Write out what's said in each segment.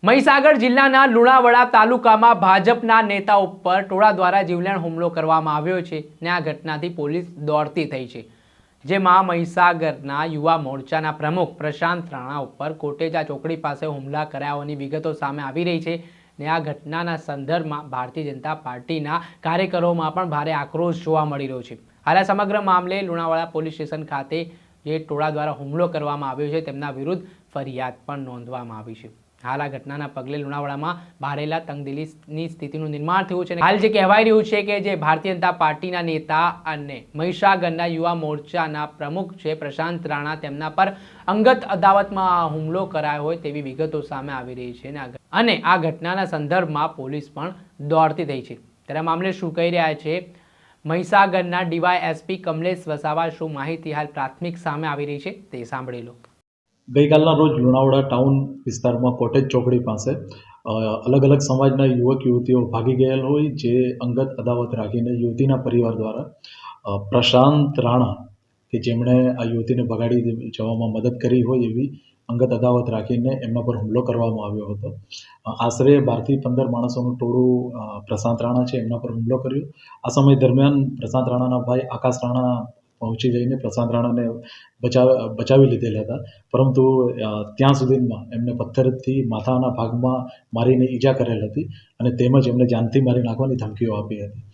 મહીસાગર જિલ્લાના લુણાવાડા તાલુકામાં ભાજપના નેતા ઉપર ટોળા દ્વારા જીવલેણ હુમલો કરવામાં આવ્યો છે ને આ ઘટનાથી પોલીસ દોડતી થઈ છે, જેમાં મહીસાગરના યુવા મોરચાના પ્રમુખ પ્રશાંત રાણા ઉપર કોટેજા ચોકડી પાસે હુમલા કરાયા હોવાની વિગતો સામે આવી રહી છે ને આ ઘટનાના સંદર્ભમાં ભારતીય જનતા પાર્ટીના કાર્યકરોમાં પણ ભારે આક્રોશ જોવા મળી રહ્યો છે। હાલ આ સમગ્ર મામલે લુણાવાડા પોલીસ સ્ટેશન ખાતે જે ટોળા દ્વારા હુમલો કરવામાં આવ્યો છે તેમના વિરુદ્ધ ફરિયાદ પણ નોંધવામાં આવી છે। હાલ આ ઘટનાના પગલે લુણાવાડામાં ભારેલા તંગદિલીની સ્થિતિનું નિર્માણ થયું છે। હાલ જે કહેવાય રહ્યું છે કે જે ભારતીય જનતા પાર્ટીના નેતા અને મહીસાગરના યુવા મોરચાના પ્રમુખ છે પ્રશાંત રાણા તેમના પર અંગત અદાવતમાં હુમલો કરાયો હોય તેવી વિગતો સામે આવી રહી છે અને આ ઘટનાના સંદર્ભમાં પોલીસ પણ દોડતી થઈ છે। ત્યારે મામલે શું કહી રહ્યા છે મહીસાગરના ડીવાયએસપી કમલેશ વસાવા, શું માહિતી હાલ પ્રાથમિક સામે આવી રહી છે તે સાંભળી લો। ગઈકાલના રોજ લુણાવાડા ટાઉન વિસ્તારમાં કોટેજ ચોકડી પાસે અલગ અલગ સમાજના યુવક યુવતીઓ ભાગી ગયેલ હોય, જે અંગત અદાવત રાખીને યુવતીના પરિવાર દ્વારા પ્રશાંત રાણા કે જેમણે આ યુવતીને ભગાડી જવામાં મદદ કરી હોય એવી અંગત અદાવત રાખીને એમના પર હુમલો કરવામાં આવ્યો હતો। આશરે 12 થી 15 માણસોનું ટોળું પ્રશાંત રાણા છે એમના પર હુમલો કર્યો। આ સમય દરમિયાન પ્રશાંત રાણાના ભાઈ આકાશ રાણા પહોંચી જઈને પ્રશાંત રાણાને બચાવી લીધેલા હતા, પરંતુ ત્યાં સુધીમાં એમને પથ્થરથી માથાના ભાગમાં મારીને ઈજા કરેલ હતી અને તેમજ એમને જાનથી મારી નાખવાની ધમકીઓ આપી હતી।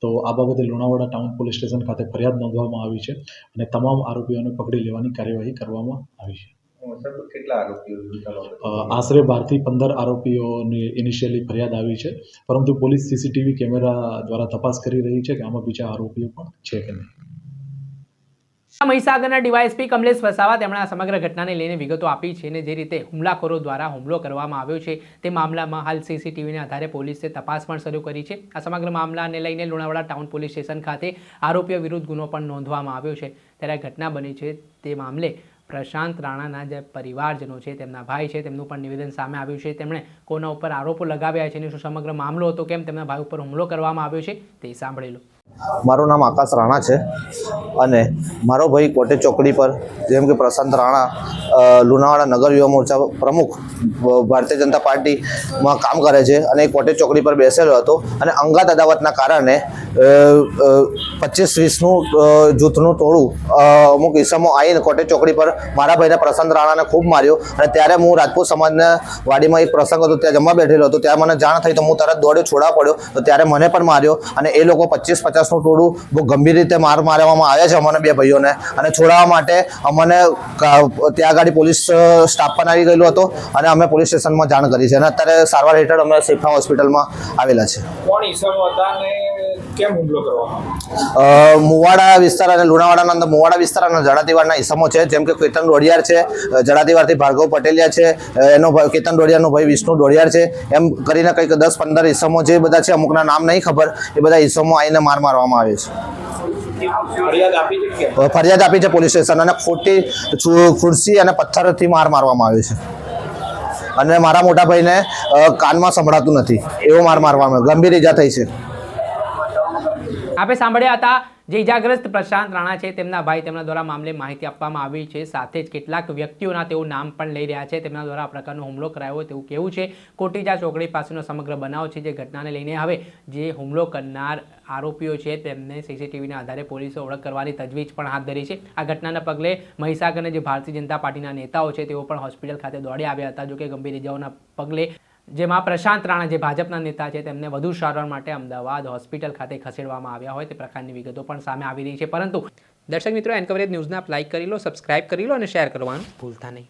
તો આ બાબતે લુણાવાડા ટાઉન પોલીસ સ્ટેશન ખાતે ફરિયાદ નોંધવામાં આવી છે અને તમામ આરોપીઓને પકડી લેવાની કાર્યવાહી કરવામાં આવી છે। આશરે 12 થી 15 આરોપીઓની ઇનિશિયલી ફરિયાદ આવી છે, પરંતુ પોલીસ સીસીટીવી કેમેરા દ્વારા તપાસ કરી રહી છે કે આમાં બીજા આરોપીઓ પણ છે કે નહીં। મહીસાગરના ડીવાયએસપી કમલેશ વસાવા તેમણે આ સમગ્ર ઘટનાને લઈને વિગતો આપી છે અને જે રીતે હુમલાખોરો દ્વારા હુમલો કરવામાં આવ્યો છે તે મામલામાં હાલ સીસીટીવીના આધારે પોલીસે તપાસ પણ શરૂ કરી છે। આ સમગ્ર મામલાને લઈને લુણાવાડા ટાઉન પોલીસ સ્ટેશન ખાતે આરોપીઓ વિરુદ્ધ ગુનો પણ નોંધવામાં આવ્યો છે। ત્યારે આ ઘટના બની છે તે મામલે પ્રશાંત રાણાના જે પરિવારજનો છે, તેમના ભાઈ છે, તેમનું પણ નિવેદન સામે આવ્યું છે। તેમણે કોના ઉપર આરોપો લગાવ્યા છે અને શું સમગ્ર મામલો હતો, કેમ તેમના ભાઈ ઉપર હુમલો કરવામાં આવ્યો છે તે સાંભળી લો। મારું નામ આકાશ રાણા છે અને મારો ભાઈ કોટેજ ચોકડી પર જેમ કે પ્રશાંત રાણા લુણાવાડા નગર યુવા મોરચા પ્રમુખ ભારતીય જનતા પાર્ટીમાં કામ કરે છે અને એ કોટેજ ચોકડી પર બેસેલો હતો અને અંગત અદાવતના કારણે 25-20નું જૂથનું ટોળું અમુક ઈસમો આવીને કોટેજ ચોકડી પર મારા ભાઈને પ્રશાંત રાણાને ખૂબ માર્યો અને ત્યારે હું રાજપૂત સમાજના વાડીમાં એક પ્રસંગ હતો, ત્યાં જમવા બેઠેલો હતો। ત્યારે મને જાણ થઈ તો હું તરત દોડ્યો છોડવા પડ્યો, તો ત્યારે મને પણ માર્યો અને એ લોકો 25-50નું ટોળું બહુ ગંભીર રીતે મારવામાં આવ્યા છે અમને બે ભાઈઓને અને છોડાવવા માટે અમને ત્યાં આગળ પોલીસ સ્ટાફ પણ આવી ગયેલો હતો અને અમે પોલીસ સ્ટેશનમાં જાણ કરી છે અને અત્યારે સારવાર હેઠળ અમે સેફા હોસ્પિટલમાં આવેલા છે। કોણ ઈસમો હતા અને કેમ હુમલો કરવામાં મુવાડા વિસ્તાર અને લુણાવાડાના અંદર મુવાડા વિસ્તાર અને જડાતીવાડના ઈસમો છે, જેમ કે કેતન ડોડિયાર છે, જડાતીવાડથી ભાર્ગવ પટેલિયા છે, એનો કેતન ડોડિયારનો ભાઈ વિષ્ણુ ડોડિયાર છે, એમ કરીને કંઈક 10-15 ઈસમો જે બધા છે, અમુકના નામ નહીં ખબર, એ બધા ઈસમો આવીને મારવામાં આવે છે। ફરિયાદ આપી છે પોલીસ સ્ટેશન અને ખોટી ખુરશી અને પથ્થરથી મારવામાં આવે છે અને મારા મોટા ભાઈને કાનમાં સંભળાતું નથી એવો મારવામાં આવ્યો, ગંભીર ઈજા થઈ છે। આપણે સાંભળ્યા હતા જે ઇજાગ્રસ્ત પ્રશાંત રાણા છે, તેમના ભાઈ તેમના દ્વારા મામલે માહિતી આપવામાં આવી છે। સાથે જ કેટલાક વ્યક્તિઓના તેઓ નામ પણ લઈ રહ્યા છે, તેમના દ્વારા આ પ્રકારનો હુમલો કરાયો હોય તેવું કેવું છે। કોટેજા ચોકડી પાસેનો સમગ્ર બનાવ છે, જે ઘટનાને લઈને હવે જે હુમલો કરનાર આરોપીઓ છે તેમને સીસીટીવીના આધારે પોલીસે ઓળખ કરવાની તજવીજ પણ હાથ ધરી છે। આ ઘટનાના પગલે મહીસાગરના જે ભારતીય જનતા પાર્ટીના નેતાઓ છે તેઓ પણ હોસ્પિટલ ખાતે દોડી આવ્યા હતા, જોકે ગંભીર ઇજાઓના પગલે જેમાં પ્રશાંત રાણા જે ભાજપના નેતા છે તેમને વધુ સારવાર માટે અમદાવાદ હોસ્પિટલ ખાતે ખસેડવામાં આવ્યા હોય તે પ્રકારની વિગતો પણ સામે આવી રહી છે। પરંતુ દર્શક મિત્રો, એન કવરેજ ન્યૂઝને આપ લાઇક કરી લો, સબસ્ક્રાઇબ કરી લો અને શેર કરવાનું ભૂલતા નહીં।